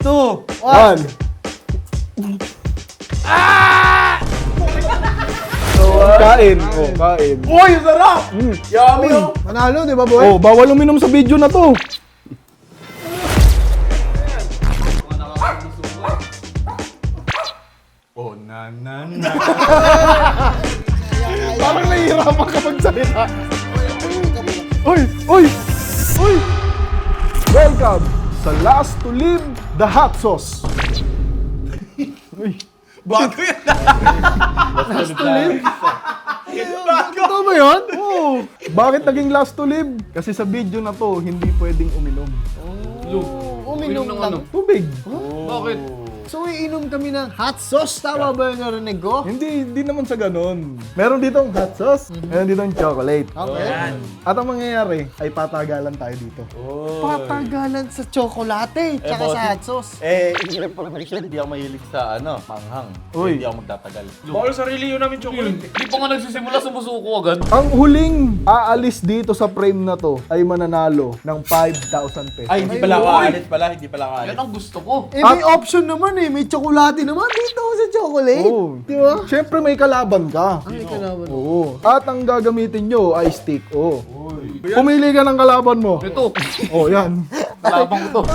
1. Kain. Oh, kain. Uy, sarap! Yummy, oh! Manalo, di ba, boy? Oh, bawal uminom sa video na to. Oh, na. Parang nahihirapan ka magsalita. Uy! Uy! Uy! Welcome sa Last to Live the Hot Sauce. Uy! Bago yan! Last to Live? Totoo ba yun? Oo! Bakit naging Last to Live? Kasi sa video na to, hindi pwedeng uminom. Uminom lang. Tubig. Bakit? So, iinom kami ng hot sauce. Tama ba yung narinig ko? Hindi naman sa ganun. Meron ditong hot sauce, meron ditong chocolate. Okay. At ang mangyayari ay patagalan tayo dito. Patagalan sa tsokolate, tsaka sa hot sauce. Hindi ako mahilig sa manghang. Uy. Hindi ako magtatagal. Bawal sarili yun namin chocolate. Hindi pa nga nagsisimula, sumusuko agad. Ang huling aalis dito sa frame na to ay mananalo ng 5,000 pesos. Ay, hindi pala kaalit pala. Hindi pala kaalit. Yan ang gusto ko. Eh, may option naman eh. May tsokolate naman dito sa chocolate. Oo. Di ba? Siyempre may kalaban ka. Ang ikalaban. Oo. At ang gagamitin nyo ay stick. Oo. Pumili ka ng kalaban mo. Ito. Oh, yan. Kalabang ko to.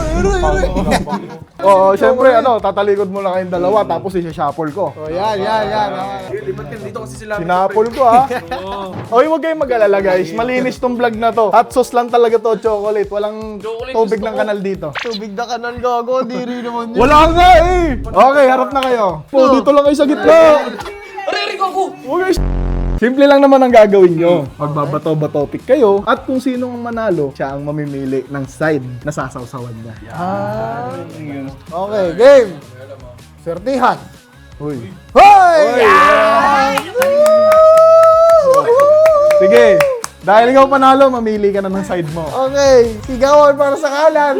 Oo, siyempre tatalikod mo lang kayong dalawa tapos i-shuffle ko. Oh, yan. Lipat ka dito kasi sila. Sinapol ko ha. Oy, huwag kayong mag-alala guys. Malinis tong vlog na to. Hot sauce lang talaga to, chocolate. Walang Chocolate tubig gusto ng ko. kanal dito. Tubig na kanal gago. Di rin naman yun. Wala nga eh. Okay, harap na kayo. Po, dito lang kayo sa gitna. Aririk ako! Okay. Simple lang naman ang gagawin nyo. Magbabato-bato pick kayo at kung sino ang manalo, siya ang mamimili ng side na sasawsawan niya. Okay, game. Sertihan. Uy. Hoy! Sige. Dahil ikaw panalo, mamili ka na ng side mo. Okay, sigawan para sa kanan.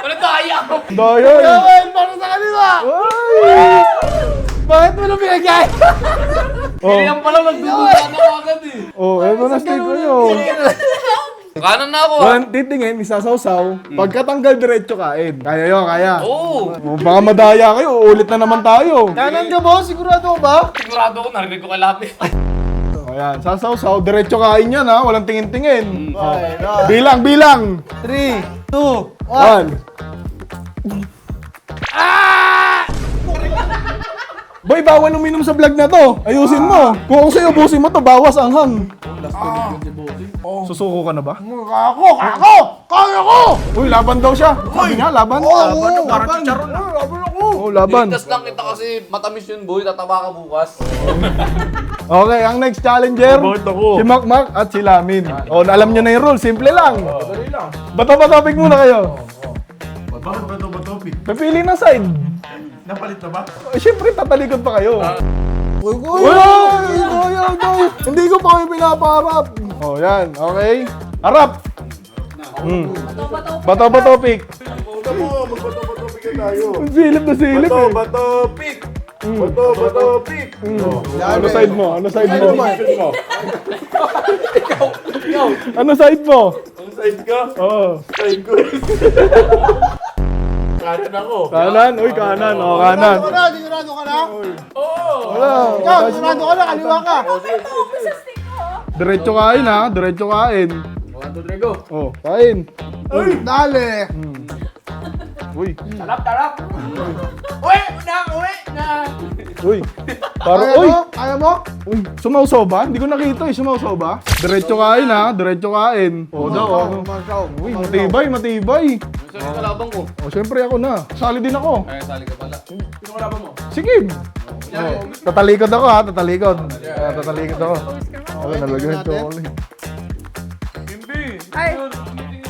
Wala daya! Dahil. Sigawan para sa kaliwa. Bakit mo na pinagay? Oh, Yan pala nagdududa na ako agad eh. oh, eto na stick ko nyo. Kanan na ako Walang titingin, isasawsaw. Pagkatanggal diretso kain. Kaya yun, kaya. Oo! Oh, baka madaya kayo, uulit na naman tayo. Kanan ka boss, sigurado ka ba? Sigurado ako, narinig ko kay Lapi. O yan, sasawsaw, diretso kain yan ha, walang tingin-tingin. Okay, Bilang! 3, 2, 1. Boy, bawal uminom sa vlog na to. Ayusin mo. Kung ako sa'yo, ubusin mo to, bawas ang hang. Susuko ka na ba? Kako! Kaya ko! Uy, laban daw siya. Sabi nga, laban. Parang chicharon na. Oh, laban. Litas lang kita kasi matamis yun, boy. Tataba ka bukas. Okay, ang next challenger, si Makmak at si Lamin. O, alam nyo na yung rule, simple lang. Bato-batopik muna kayo. Bakit ba ito ba topic? Pipili ng side. Napalit na ba? Siyempre, tatalikod pa kayo. Uy, Hindi ko pa kayo pinapaharap. Oh, yan. Okay. Harap. Bato-batopik. Magbato-bato-pick tayo. Silip na silip eh. Bato-bato-pick! Bato-bato-pick! Ano side mo? Ano side mo? Ikaw! Ano side mo? Ang side ka? Oo. Side ko. Kanan ako. Kanan? Uy, kanan. O, kanan. Sigurado ka na? Oo! Wala. Ikaw, sigurado ka na, kaliwa ka. Diretso kain ha. Diretso kain. 1, 2, 3, go! Oh, kain. Dali. Uy. Tarap! Uwi! Na! Uy. Parang, Kaya uy. mo? Kaya mo? Uy, sumausaw ba? Hindi ko nakita eh. Sumausaw ba? Diretso kain ha. Diretso kain. O, daw. Uy, matibay. Saan yung kalabang ko? O, syempre ako na. Sali din ako. Ay, sali ka pala. Sino ka laban mo? Sige. Oh, tatalikod ako ha. Tatalikod. Tatalikod ako. Ako, nalagay yung chocolate. Hindi! Ay.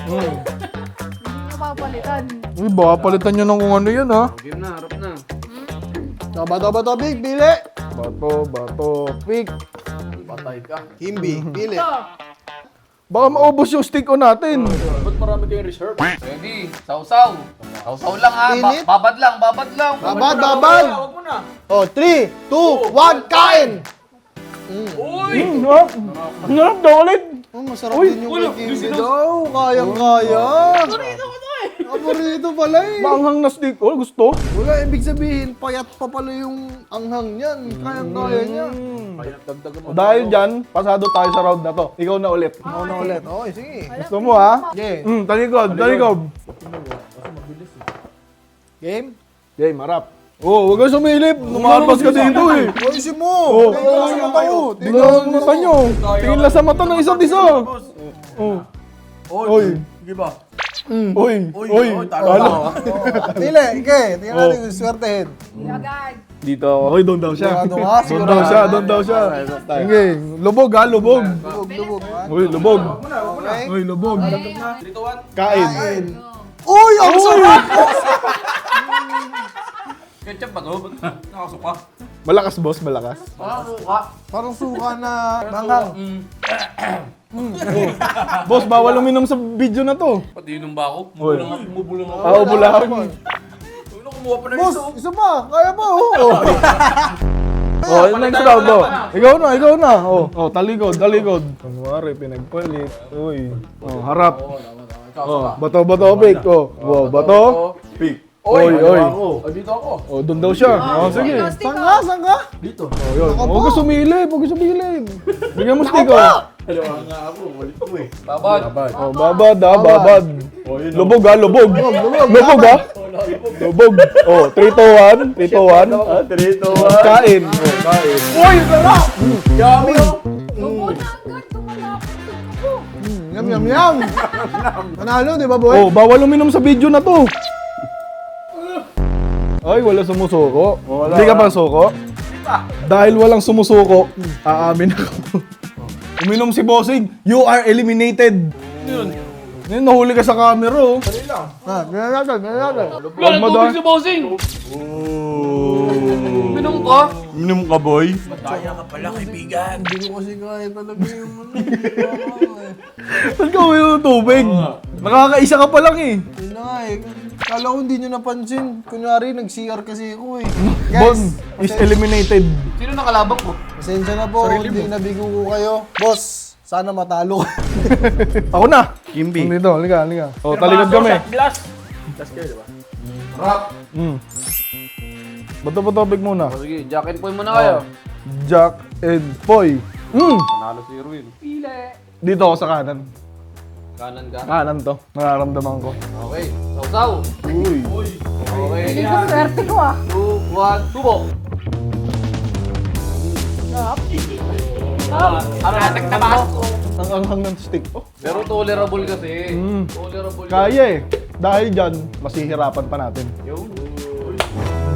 Hmm. Napapalitan. Uy, baka palitan nyo ng kung ano yun ha. Game na, harap na. Bato, big, pili. Bato, pick. Patay ka. Himbi, pili. Baka maubos yung stick on natin. Ba't marami kayong reserve? Ready? Sausaw. Sausaw lang ha. Init. Babad lang. Babad. Huwag mo na! Oh, 3, 2, 1, kain! Uy! Harap. Harap daw ulit. Oh, masarap din yung kay Kimby daw. Kayang-kaya. Paborito pala eh. Maanghang na stick. Oh, gusto? Wala, ibig sabihin, payat pa pala yung anghang niyan. Kayang-kaya niya. Dagdagan mo. Dahil dyan, pasado tayo sa round na to. Ikaw na ulit. Ako na ulit. Okay, sige. Gusto mo ha? Okay. Talikod, talikod. Game? Game, harap. Oh, huwag kang sumilip. Lumalabas ka dito eh. Ayusin mo! Oh. Tingnan sa mata ko! Tingnan ang mata nyo. Tingin lang sa mata ng isa't isa. Oh. Oy. Sige ba? Oy. Oy. talo. Pili, okay. Tingnan natin kung swertehin. Agad. Dito ako. Okay, doon daw siya. Sigurado ka? Doon daw siya, doon daw siya. Sige, lubog ha, lubog. Lubog, ha? Uy, lubog. Okay. Uy, lubog. 3, 2, 1. Kain. Uy! Ang sarap! Ketchup ba to? Ba't nakasuka? Malakas boss, malakas. Parang suka na nanghang. Boss, bawal uminom sa video na to. Pati inom ba ako? Uy. Bumubulang ako. Ah, bulahan. Ano kumuha pa ng Boss, iso? isa pa! Kaya pa, oh! Oh, next round oh. Ikaw na. Oh, talikod. Kunwari, pinagpalit. Uy. Oh, harap. Oh, bato, pick. Oh, wow, bato. Pick. Oy. Dito ako. Oh, doon daw siya. Oh, sige. Saan ka? Dito. Oh, yun. Huwag ka sumilip. Bigyan mo stick oh. Dalawa nga ako. Walit ko eh. Babad. Oh, babad. Lubog ha. Lubog ha. Lubog. Oh, 3, 2, 1. 3, 2, 1. Kain. Oh, kain. Uy! Sarap! Yummy oh! Lubo na agad. Tumalapit ako. Yum! Manalo, di ba, boy? Oh, bawal uminom sa video na to. Ay, wala sumusuko. Hindi ka pa suko? Dahil walang sumusuko, aamin ako. Uminom si Bossing, you are eliminated. Yun, nahuli ka sa camera oh. Ha, ganyan natin. Huwag mo doon. si Bossing! Minum ka? Uminom ka boy. Daya ka pala kaibigan. Hindi ko kasi kaya talaga yung Saan ka uminom ng tubig? Nakakaisa ka pa lang eh. Yun na nga eh. Kala ko hindi nyo napansin. Kunyari, nag-CR kasi ako eh. Bon Guys, is eliminated. Sino nakalabang ko? pasensya na po. Hindi nabigo ko kayo. Boss, sana matalo. Ako na. Kimby. Dito, halika. Oh, talikod kami. Glass. Glass kayo, di ba? Bato topic muna. Sige, Jack and Poy muna kayo. Jack and Poy. Panalo si Ruin. Pili. Dito ako sa kanan. Kanan ka. Kanan to. Nararamdaman ko. Okay. Sausaw. Uy. Okay. Hindi ko swerte ko ah. 2, 1, tubo. Ano natak na ba? Ang anghang ng stick. Oh. Pero tolerable kasi. Tolerable. Kaya eh. Dahil dyan, masihirapan pa natin.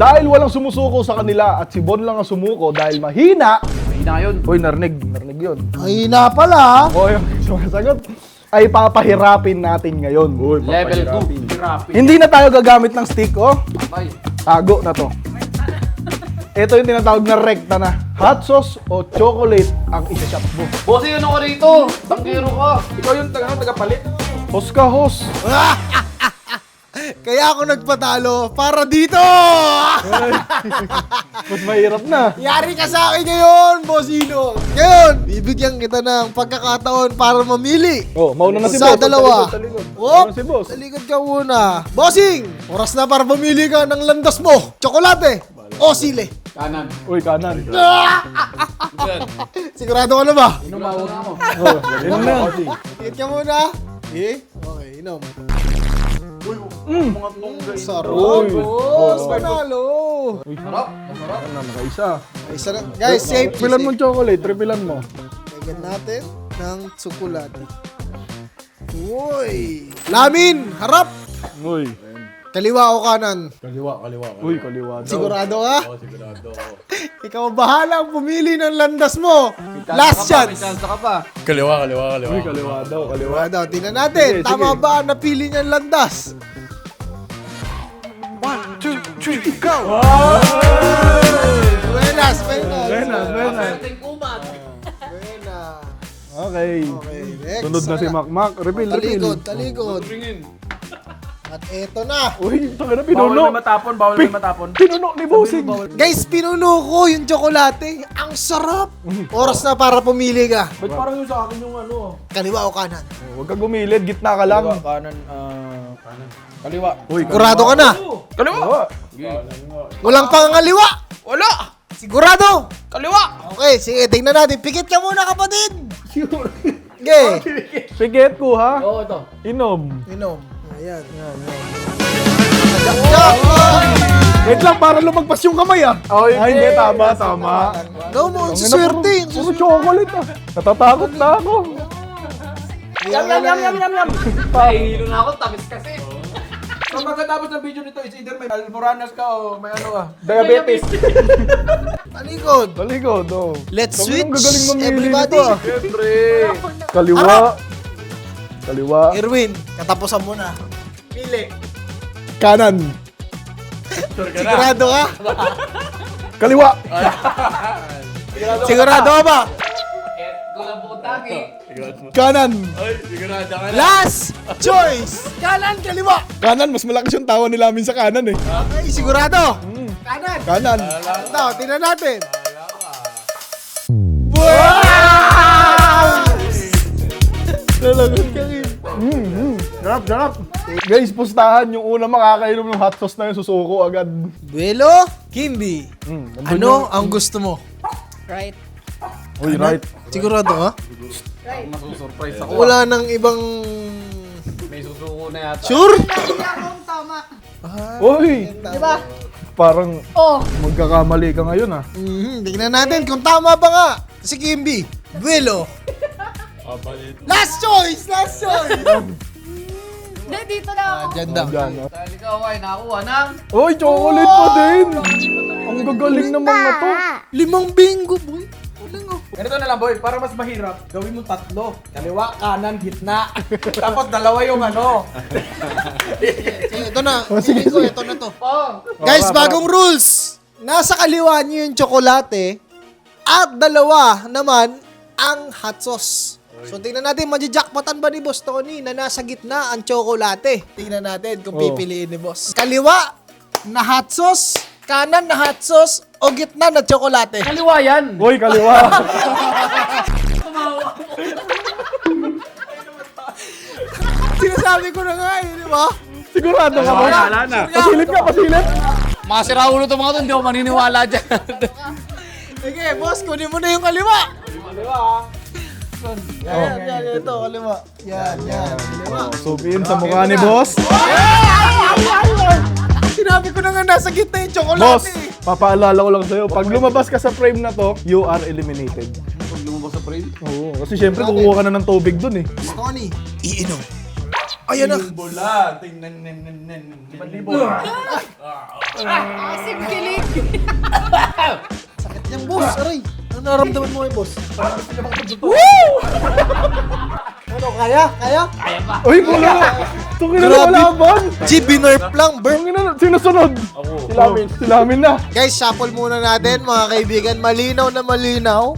Dahil walang sumusuko sa kanila at si Bon lang ang sumuko dahil mahina. Mahina yun. Uy, narinig yun. Mahina pala. O, yung sumasagot ay papahirapin natin ngayon. Level 2. Hindi na tayo gagamit ng stick, oh. Patay. Tago na to. Ito yung tinatawag na rekta na. Hot sauce o chocolate ang isa-shot mo. Bossing, ano ka rito? Tangkero ka. Ikaw yung tagapalit. Host ka, host. Kaya ako nagpatalo para dito! Mas mahirap na. Yari ka sa akin ngayon, Bossino! Ngayon, bibigyan kita ng pagkakataon para mamili. Oh, mauna na si Sa boss. dalawa. Talikod. Whoop! Mauna si boss. Talikod ka muna. Bossing! Oras na para mamili ka ng landas mo. Tsokolate o sile. Kanan. Uy, kanan. Sigurado ka na ba? Inumawa na ako. Oh, yun na. Tingit ka muna. Okay, inom. Sarap. Uy. Boss, panalo. Sarap. Masarap. Ano, nakaisa. Isa na. Guys, safe. Tripilan mo chocolate, tripilan mo. Lagyan natin ng tsokolate. Uy! Lamin! Harap! Uy. Kaliwa o kanan? Uy, kaliwa daw. Sigurado ka? Sigurado. Ikaw bahala pumili ng landas mo. Last May chance. chance ka pa. Uy, kaliwa daw. Kaliwa. Kaliwa daw. Tingnan natin. Sige, Tama sige. ba ang napili niyang landas? 1, 2, 3, go! Buenas. Buenas. Buenas. Okay. Okay, next. Sunod na si Makmak. Refill. Talikod. Ringin. At eto na. Uy, taka na, Bawal pinuno. may matapon, bawal may matapon. Pinuno ni Bossing. Guys, pinuno ko yung tsokolate. Ang sarap. Oras na para pumili ka. Ba't parang yung sa akin yung ano? Kaliwa o kanan? Huwag ka gumilid, gitna ka lang. Kaliwa, kanan, kanan. Kaliwa. Uy, Sigurado ka na. Kaliwa! Walang pangaliwa. Wala! Sigurado. Kaliwa! Okay, sige, tingnan natin. Pikit ka muna, kapatid. Okay. Piget ko ha. Oo, ito. Inom. Inom. Ayan. Wait lang, para lumagpas yung kamay ah. Oh, Ay, hindi, tama, tama. No mo, swerte. Puro chocolate ah. Natatakot na ako. Yam, yam, yam, yam, yam, yam! Nahihilo na ako, tamis kasi. Kung pagkatapos ng video nito, is either may almoranas ka o may ano ka. Diabetes. Talikod. Talikod, oh. Let's Tangina, switch, ang gagaling mamili everybody. nito, ah. Siyempre! Kaliwa. Kaliwa. Irwin, katapusan mo na. Pili! Kanan. Sigurado ka? Kaliwa. Sigurado ka ba? Kulang butang eh. Kanan. Last choice. Kanan, kaliwa. Kanan, mas malakas yung tawa nila amin sa kanan eh. Okay, sigurado. Kanan. Kanan. Ito, tingnan natin. Lalagot ka rin. Sarap, sarap. Guys, pustahan yung una makakainom ng hot sauce na yung susuko agad. Duelo, Kimby. Nandun Ano ang gusto mo? Right. Uy, right. Sigurado ka? Masusurprise ako. Wala nang ibang... May susuko na yata. Sure? Tama. Uy, Di ba? parang Oh. magkakamali ka ngayon ah. Tingnan natin kung tama ba nga. Si Kimby. Duelo. Last choice! Last choice! Hindi, dito na ako. Diyan daw. Diyan, ah. Dahil ikaw ay nakakuha ng... Uy, chocolate pa din. Ang gagaling naman na to. 5 bingo, boy. Walang oh. Ganito na lang, boy. Para mas mahirap, gawin mo 3. Kaliwa, kanan, gitna. Tapos 2 yung ano. Sige, ito na. Pili ko, ito na to. Oh. Guys, bagong rules. Nasa kaliwa niyo yung tsokolate at 2 naman ang hot sauce. So tingnan natin, majajakpatan ba ni Boss Tony na nasa gitna ang tsokolate? Tingnan natin kung pipiliin ni Boss. Kaliwa na hot sauce, kanan na hot sauce, o gitna na tsokolate. Kaliwa yan. Uy, kaliwa. Sinasabi ko na nga eh, di ba? Sigurado ka ba? Wala na. Pasilip ka, pasilip. Mga siraulo to mga to, hindi ako maniniwala dyan. Sige, Boss, kunin mo na yung kaliwa. Yan, ito, kaliwa. Yan, kaliwa. Zoom in sa mukha ni boss. Sinabi ko na nga nasa gitna yung tsokolate. Boss, papaalala ko lang sa'yo, pag lumabas ka sa frame na to, you are eliminated. Pag lumabas sa frame. Oo, kasi syempre kukuha ka na ng tubig dun eh. Tony, iinom. Ayan na. Bola. Tingnan. Asim kilig. Sakit niyang, boss. Aray. Ano naramdaman mo kay boss? Ano, kaya? Kaya? Uy, wala! Tungin na Grabe. malaban! GB nerf lang, burn. Tungin na, sinusunod! Silamin na! Guys, shuffle muna natin, mga kaibigan. Malinaw na malinaw.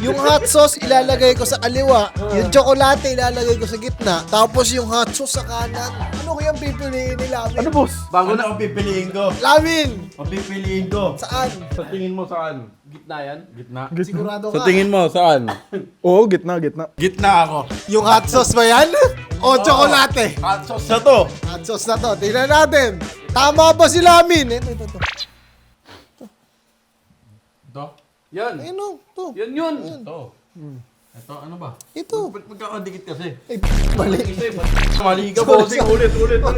Yung hot sauce ilalagay ko sa kaliwa, yung tsokolate ilalagay ko sa gitna, tapos yung hot sauce sa kanan. Ano kayang pipiliin ni Lamin? Ano boss? Bago na ang pipiliin ko. Lamin! Ang pipiliin ko. Saan? Sa tingin mo saan? Gitna yan. Gitna. Sigurado Sa ka? tingin mo saan? Oo, gitna, gitna. Gitna ako. Yung hot sauce ba yan? O tsokolate? Hot sauce na to. Hot sauce na to. Tingnan natin. Tama ba si Lamin? Ito. Ito? Yan. Ayun o. Ito. Yun. Ito. Ito, ano ba? Ito. Ba't magkakadikit kasi? Mali. Mali ka, bossing. Ulit.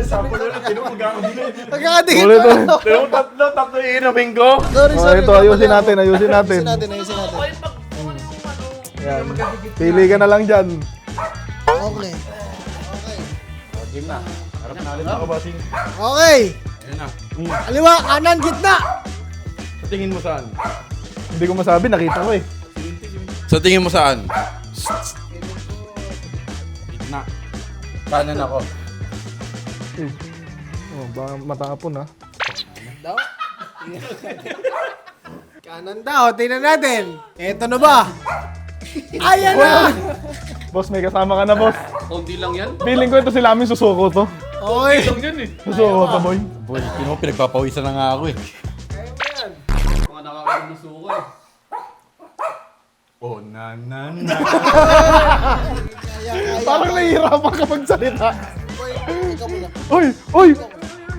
Sample ulit. Tino magkakadikit. Magkakadikit Ulit, na ulit. to. Tino, tatlo iinumin ko. Sorry. Oh, ito, ayusin natin, ayusin natin. Ayusin natin. Yan. Pili ka na lang dyan. Okay. Game na. Harap na ulit ako, bossing. Okay. Ayan na. Kaliwa, kanan, gitna. Sa tingin mo saan? Hindi ko masabi, nakita ko eh. Sa tingin mo saan? Gitna. Kanan ako. Oh, baka matapon ha. Kanan daw. Tingnan natin. Eto na ba? Ayan na. Boss, may kasama ka na boss. Konti lang yan. Feeling ko ito sila amin susuko to. Oy! Gusto ka, boy? Boy, pinagpapawisan na nga ako eh. Mga nakakainom ng suka eh. Oh, na. Parang nahihirapan ka magsalita. Boy, ikaw muna. Uy! Uy!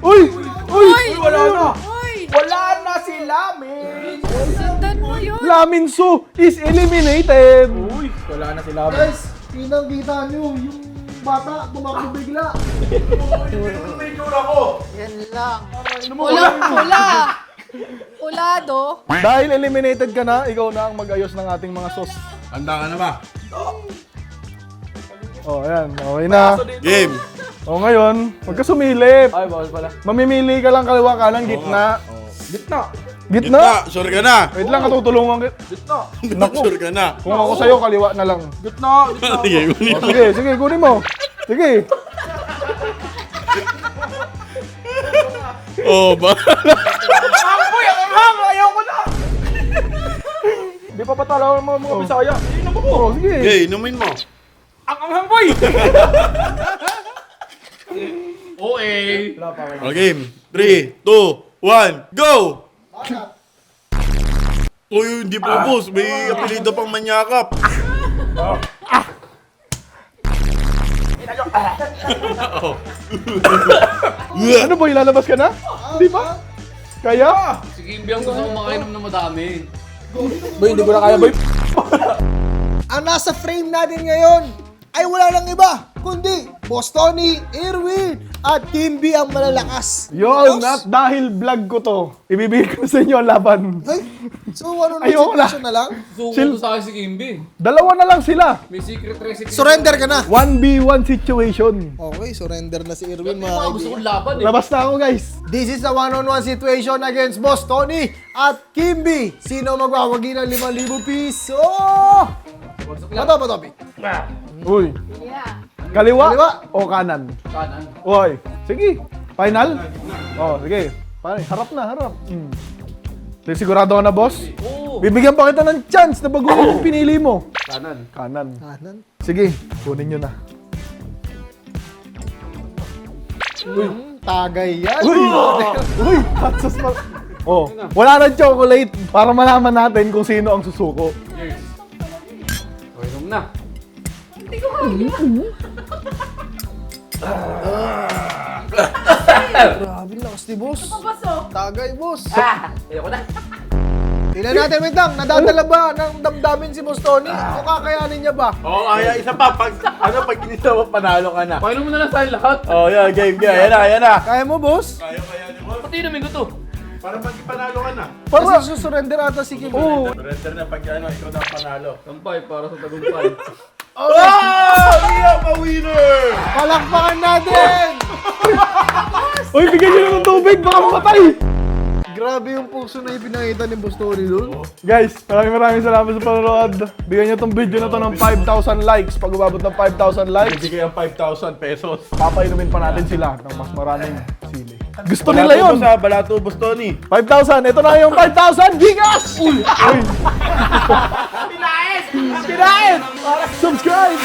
Uy! Uy! Wala na. Uy! Wala na si Lamin. Sundan mo yun. Lamin Su is eliminated! Uy, wala na si Lamin. Guys, pinang-kita nyo, yung bata tumakbo bigla. Yan lang. Pula. Pulado. Dahil eliminated ka na, ikaw na ang mag-ayos ng ating mga sauce. Handa ka na ba? Oh, ayan. Okay na. Game! O ngayon, huwag ka sumilip. Ay, bawal pala. Mamimili ka lang kaliwa kanan, gitna. Gitna. Gitna? Sure ka na! Wait lang, katutulungan kita. Gitna. Sure ka na! Kung ako sa'yo, kaliwa na lang. Gitna. Gitna. Sige, kunin O, sige, sige, kunin mo. Sige. Oh, ba? Boy, ang anghang. Ayaw ko na. Di pa patalaw mo mga Bisaya. Inom mo. O, sige. Okay, inumin mo. Ang anghang, boy. OA! Oh, game. 3, 2, 1, go! Uy, hindi po, boss. May apelido pang manyakap. Ano boy, lalabas ka na? Di ba? Kaya? Si Kimby ang gusto kong makainom na madami. Boy, hindi ko na kaya, boy. Ang nasa frame natin ngayon ay wala lang iba, kundi Boss Tony, Erwin, at Kimby ang malalakas. Yun, Boss? at dahil vlog ko to, ibibigay ko sa inyo ang laban. Ay, so ano na Ayoko na. situation na lang? Suko Chill. to sa akin si Kimby. Dalawa na lang sila. May secret recipe. Surrender ka na. 1v1 situation. Okay, surrender na si Erwin, mga Mga gusto kaibigan. kong laban eh. Labas na ako guys. This is a one-on-one situation against Boss Tony at Kimby. Sino magwawagi ng 5,000 piso? Bato, bato, Pi. Uy, Yeah. kaliwa, Kaliwa. o kanan? Kanan. Uy, sige. Final? Oh, sige. Harap na, harap. Sige, sigurado ka na, boss? Oo. Bibigyan pa kita ng chance na baguhin yung pinili mo. Kanan. Kanan. Kanan. Sige, kunin nyo na. Tagay yan. Uy! Uy! Hot sauce pa. Oh, wala na chocolate para malaman natin kung sino ang susuko. Cheers. O, inom na. Grabe lakas ni boss. Papaso. Tagay, boss. Ayoko na. Tingnan natin, wait lang. Nadadala ba ng damdamin si Boss Tony? O kakayanin niya ba? Oh, ay, isa pa. Pag ginisa mo, panalo ka na. Painom mo na lang sa lahat. Oh, yeah, game. Yan na. Kaya mo, boss? Kaya ni boss. Pati namin ko to. Para pag panalo ka na. Kasi susurrender ata si Kim. Oo. Surrender na pag ikaw na panalo. Kampay para sa tagumpay. Oh! Iya pa winner! Palakpakan natin! Uy, bigyan nyo na ng tubig, baka mamatay! Grabe yung puso na ipinakita ni Boss Tony doon. Guys, maraming salamat sa panonood. Bigyan nyo tong video na to ng 5,000 likes. Pag umabot ng 5,000 likes, Bigay ang 5,000 pesos. papainumin pa natin sila ng mas maraming sili. Gusto nila yun! Balato, Boss Tony. 5,000! Ito na yung 5,000 gigas! Uy! Pinain! Subscribe!